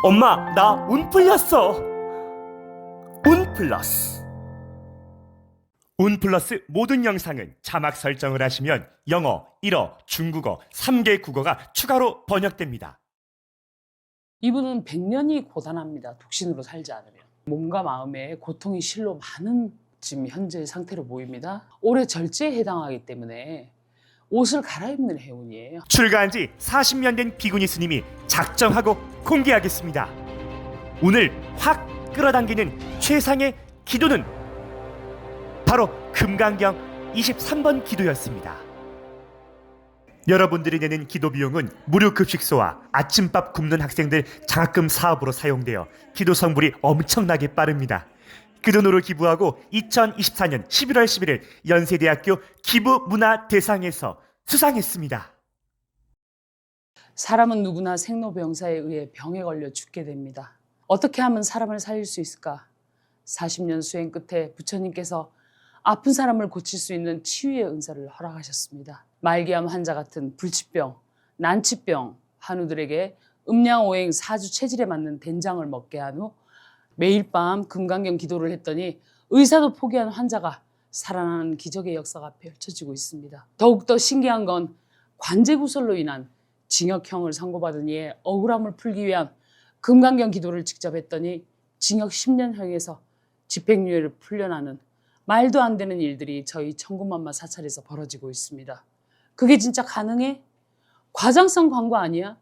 엄마, 나 운 풀렸어. 운 플러스. 운 플러스 모든 영상은 자막 설정을 하시면 영어, 일어, 중국어, 3개 국어가 추가로 번역됩니다. 이분은 100년이 고단합니다. 독신으로 살지 않으면. 몸과 마음에 고통이 실로 많은 지금 현재 상태로 보입니다. 올해 절제에 해당하기 때문에 옷을 갈아입는 해운이에요. 출가한 지 40년 된 비구니 스님이 작정하고 공개하겠습니다. 오늘 확 끌어당기는 최상의 기도는 바로 금강경 23번 기도였습니다. 여러분들이 내는 기도 비용은 무료 급식소와 아침밥 굶는 학생들 장학금 사업으로 사용되어 기도 성불이 엄청나게 빠릅니다. 그 돈으로 기부하고 2024년 11월 11일 연세대학교 기부문화대상에서 수상했습니다. 사람은 누구나 생로병사에 의해 병에 걸려 죽게 됩니다. 어떻게 하면 사람을 살릴 수 있을까? 40년 수행 끝에 부처님께서 아픈 사람을 고칠 수 있는 치유의 은사를 허락하셨습니다. 말기암 환자 같은 불치병, 난치병 환우들에게 음양오행 사주 체질에 맞는 된장을 먹게 한 후 매일 밤 금강경 기도를 했더니 의사도 포기한 환자가 살아나는 기적의 역사가 펼쳐지고 있습니다. 더욱더 신기한 건 관제구설로 인한 징역형을 선고받은 이의 억울함을 풀기 위한 금강경 기도를 직접 했더니 징역 10년형에서 집행유예를 풀려나는 말도 안 되는 일들이 저희 천군만마 사찰에서 벌어지고 있습니다. 그게 진짜 가능해? 과장성 광고 아니야?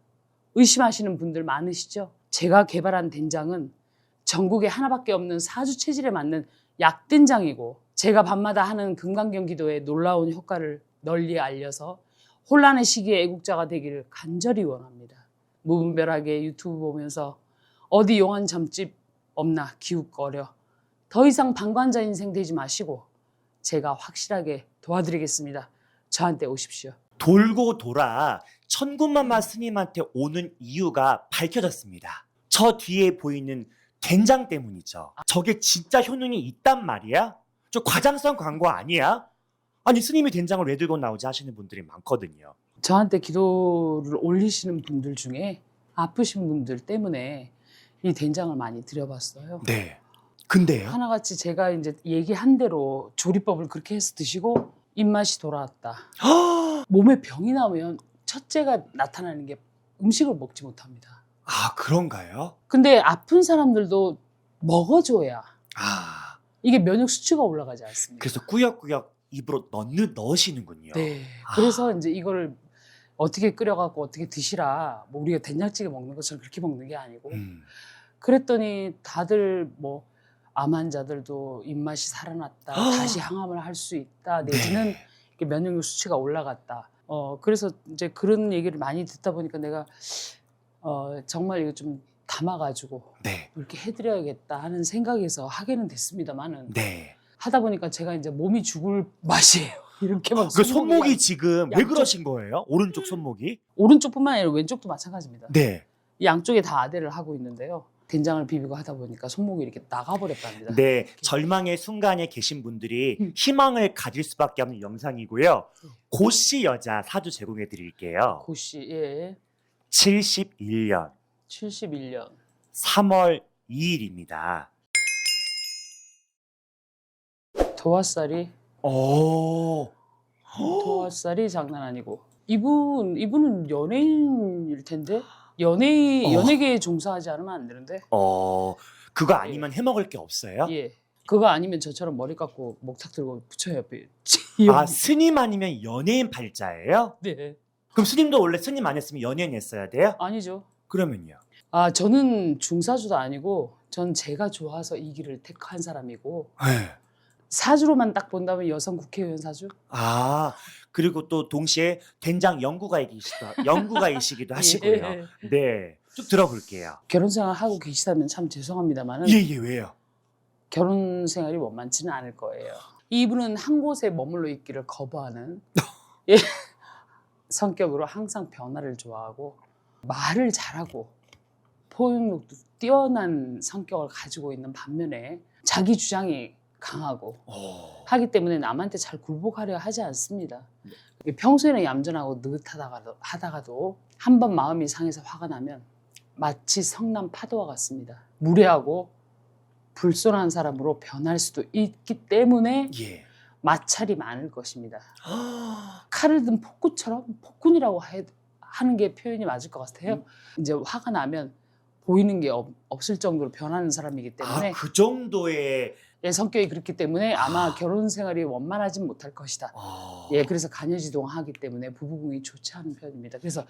의심하시는 분들 많으시죠? 제가 개발한 된장은 전국에 하나밖에 없는 사주 체질에 맞는 약된장이고 제가 밤마다 하는 금강경 기도의 놀라운 효과를 널리 알려서 혼란의 시기에 애국자가 되기를 간절히 원합니다. 무분별하게 유튜브 보면서 어디 용한 점집 없나 기웃거려 더 이상 방관자 인생 되지 마시고 제가 확실하게 도와드리겠습니다. 저한테 오십시오. 돌고 돌아 천군만마 스님한테 오는 이유가 밝혀졌습니다. 저 뒤에 보이는 된장 때문이죠. 저게 진짜 효능이 있단 말이야? 저 과장성 광고 아니야? 아니 스님이 된장을 왜 들고 나오지 하시는 분들이 많거든요. 저한테 기도를 올리시는 분들 중에 아프신 분들 때문에 이 된장을 많이 드려봤어요. 네. 근데요? 하나같이 제가 이제 얘기한 대로 조리법을 그렇게 해서 드시고 입맛이 돌아왔다. 몸에 병이 나면 첫째가 나타나는 게 음식을 먹지 못합니다. 아 그런가요? 근데 아픈 사람들도 먹어줘야 아 이게 면역 수치가 올라가지 않습니까? 그래서 꾸역꾸역 입으로 넣으시는군요. 네. 그래서 이제 이거를 어떻게 끓여갖고 어떻게 드시라. 뭐 우리가 된장찌개 먹는 것처럼 그렇게 먹는 게 아니고. 그랬더니 다들 뭐 암 환자들도 입맛이 살아났다. 다시 항암을 할 수 있다. 내지는 네. 이렇게 면역력 수치가 올라갔다. 그래서 이제 그런 얘기를 많이 듣다 보니까 내가 정말 이거 좀 담아가지고 네. 이렇게 해드려야겠다 하는 생각에서 하게는 됐습니다만은 네. 하다 보니까 제가 이제 몸이 죽을 맛이에요. 이렇게 막 그 손목이 지금 왜 양쪽- 그러신 거예요? 오른쪽 손목이? 오른쪽뿐만 아니라 왼쪽도 마찬가지입니다. 네. 이 양쪽에 다 아대를 하고 있는데요. 된장을 비비고 하다 보니까 손목이 이렇게 나가버렸답니다. 네, 절망의 순간에 계신 분들이 희망을 가질 수밖에 없는 영상이고요. 고씨 여자 사주 제공해 드릴게요. 고씨, 예. 71년 71년. 3월 2일입니다. 도화살이, 오. 도화살이 장난 아니고. 이분은 연예인일 텐데? 연예계에 종사하지 않으면 안 되는데? 그거 아니면 해먹을 게 없어요? 예. 그거 아니면 저처럼 머리 깎고 목탁 들고 붙여요. 옆에. 아, 스님 아니면 연예인 팔자예요? 네. 그럼 스님도 원래 스님 안 했으면 연예인 했어야 돼요? 아니죠. 그러면요? 저는 중사주도 아니고 전 제가 좋아서 이 길을 택한 사람이고 네. 사주로만 딱 본다면 여성 국회의원 사주? 아, 그리고 또 동시에 된장 연구가이시기도 하시고요. 예. 네, 쭉 들어볼게요. 결혼 생활 하고 계시다면 참 죄송합니다만은 예, 왜요? 결혼 생활이 원만치는 않을 거예요. 이분은 한 곳에 머물러 있기를 거부하는 예, 성격으로 항상 변화를 좋아하고 말을 잘하고 포용력도 뛰어난 성격을 가지고 있는 반면에 자기 주장이 강하고 하기 때문에 남한테 잘 굴복하려 하지 않습니다. 평소에는 얌전하고 느긋하다가도 한 번 마음이 상해서 화가 나면 마치 성난 파도와 같습니다. 무례하고 불손한 사람으로 변할 수도 있기 때문에 예. 마찰이 많을 것입니다. 칼을 든 폭군처럼 폭군이라고 하는 게 표현이 맞을 것 같아요. 이제 화가 나면 보이는 게 없을 정도로 변하는 사람이기 때문에 그 정도의 예, 성격이 그렇기 때문에 아마 결혼 생활이 원만하진 못할 것이다. 예, 그래서 가녀지동하기 때문에 부부궁이 좋지 않은 편입니다. 그래서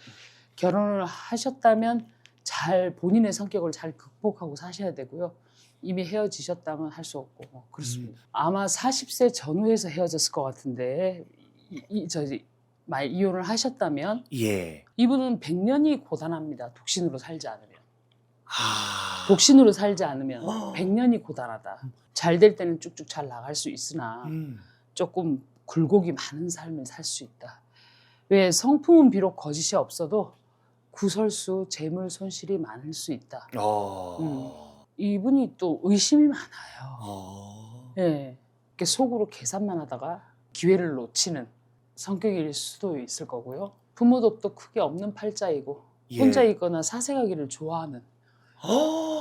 결혼을 하셨다면 잘 본인의 성격을 잘 극복하고 사셔야 되고요. 이미 헤어지셨다면 할 수 없고 뭐 그렇습니다. 아마 40세 전후에서 헤어졌을 것 같은데 이혼을 하셨다면 예. 이분은 100년이 고단합니다. 독신으로 살지 않으면. 아. 독신으로 살지 않으면 100년이 고단하다. 잘 될 때는 쭉쭉 잘 나갈 수 있으나 조금 굴곡이 많은 삶을 살 수 있다. 왜 성품은 비록 거짓이 없어도 구설수, 재물 손실이 많을 수 있다. 이분이 또 의심이 많아요. 예, 이렇게 속으로 계산만 하다가 기회를 놓치는 성격일 수도 있을 거고요. 부모 덕도 크게 없는 팔자이고 예. 혼자 있거나 사색하기를 좋아하는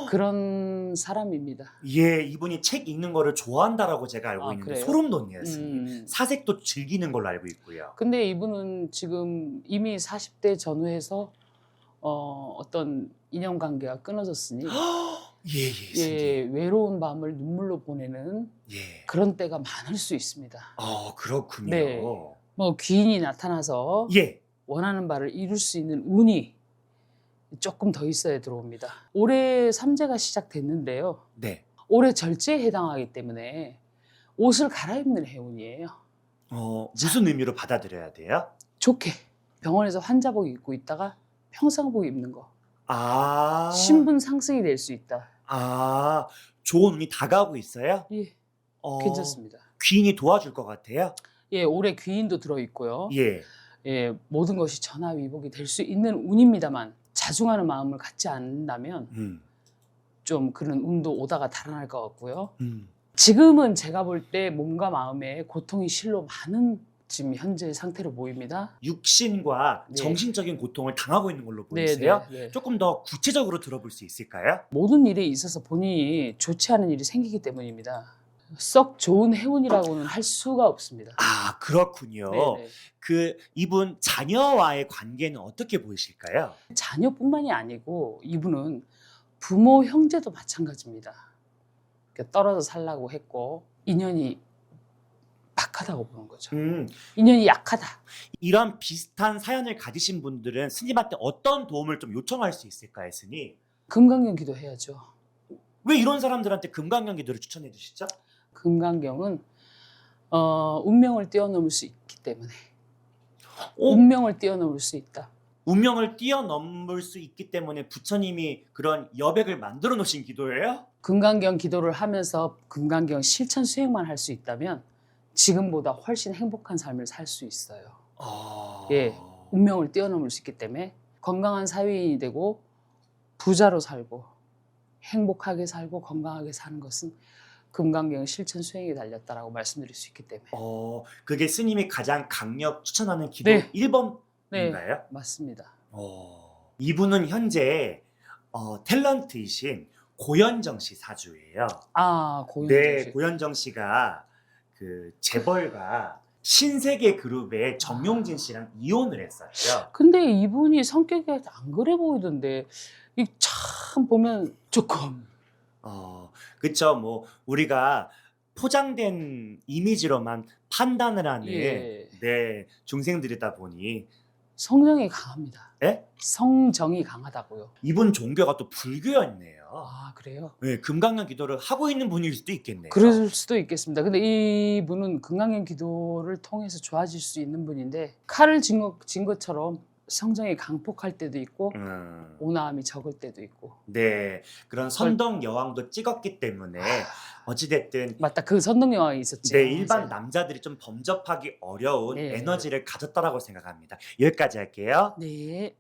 그런 사람입니다. 예, 이분이 책 읽는 거를 좋아한다라고 제가 알고 있는데 그래요? 소름 돋네요, 스님. 사색도 즐기는 걸로 알고 있고요. 근데 이분은 지금 이미 40대 전후에서 어떤 인연관계가 끊어졌으니 예, 스님. 외로운 밤을 눈물로 보내는 예. 그런 때가 많을 수 있습니다. 그렇군요. 네. 뭐 귀인이 나타나서 예. 원하는 바를 이룰 수 있는 운이 조금 더 있어야 들어옵니다. 올해 삼재가 시작됐는데요. 네. 올해 절제에 해당하기 때문에 옷을 갈아입는 해운이에요. 무슨 의미로 받아들여야 돼요? 좋게 병원에서 환자복 입고 있다가 평상복 입는 거. 아. 신분 상승이 될 수 있다. 좋은 운이 다가오고 있어요? 예, 괜찮습니다. 귀인이 도와줄 것 같아요? 예, 올해 귀인도 들어있고요. 예. 예, 모든 것이 전화위복이 될 수 있는 운입니다만 자중하는 마음을 갖지 않는다면 좀 그런 운도 오다가 달아날 것 같고요. 지금은 제가 볼 때 몸과 마음에 고통이 실로 많은 지금 현재 상태로 보입니다. 육신과 네. 정신적인 고통을 당하고 있는 걸로 보이세요? 네. 조금 더 구체적으로 들어볼 수 있을까요? 모든 일에 있어서 본인이 좋지 않은 일이 생기기 때문입니다. 썩 좋은 해운이라고는 할 수가 없습니다. 그렇군요. 네네. 이분 자녀와의 관계는 어떻게 보이실까요? 자녀뿐만이 아니고 이분은 부모 형제도 마찬가지입니다. 떨어져 살라고 했고 인연이 박하다고 보는 거죠. 인연이 약하다. 이런 비슷한 사연을 가지신 분들은 스님한테 어떤 도움을 좀 요청할 수 있을까요, 스님? 금강경 기도해야죠. 왜 이런 사람들한테 금강경 기도를 추천해 주시죠? 금강경은 운명을 뛰어넘을 수 있기 때문에 운명을 뛰어넘을 수 있다. 운명을 뛰어넘을 수 있기 때문에 부처님이 그런 여백을 만들어 놓으신 기도예요? 금강경 기도를 하면서 금강경 실천 수행만 할 수 있다면 지금보다 훨씬 행복한 삶을 살 수 있어요. 예, 운명을 뛰어넘을 수 있기 때문에 건강한 사회인이 되고 부자로 살고 행복하게 살고 건강하게 사는 것은 금강경 실천 수행에 달렸다라고 말씀드릴 수 있기 때문에. 그게 스님이 가장 강력 추천하는 기도 네. 1번인가요? 네, 맞습니다. 이분은 현재 탤런트이신 고현정 씨 사주예요. 고현정 네, 씨. 고현정 씨가 그 재벌가 신세계 그룹의 정용진 씨랑 이혼을 했어요. 근데 이분이 성격이 안 그래 보이던데 이 참 보면 조금 그쵸. 뭐 우리가 포장된 이미지로만 판단을 하는 네, 중생들이다 보니 성정이 강합니다. 예? 성정이 강하다고요. 이분 종교가 또 불교였네요. 그래요? 네, 금강경 기도를 하고 있는 분일 수도 있겠네요. 그럴 수도 있겠습니다. 근데 이분은 금강경 기도를 통해서 좋아질 수 있는 분인데 칼을 진 것처럼 성정이 강폭할 때도 있고 온화함이 적을 때도 있고. 네, 그런 선덕 여왕도 찍었기 때문에 어찌됐든 맞다, 그 선덕 여왕이 있었죠. 네, 일반 남자들이 좀 범접하기 어려운 네. 에너지를 가졌다라고 생각합니다. 여기까지 할게요. 네.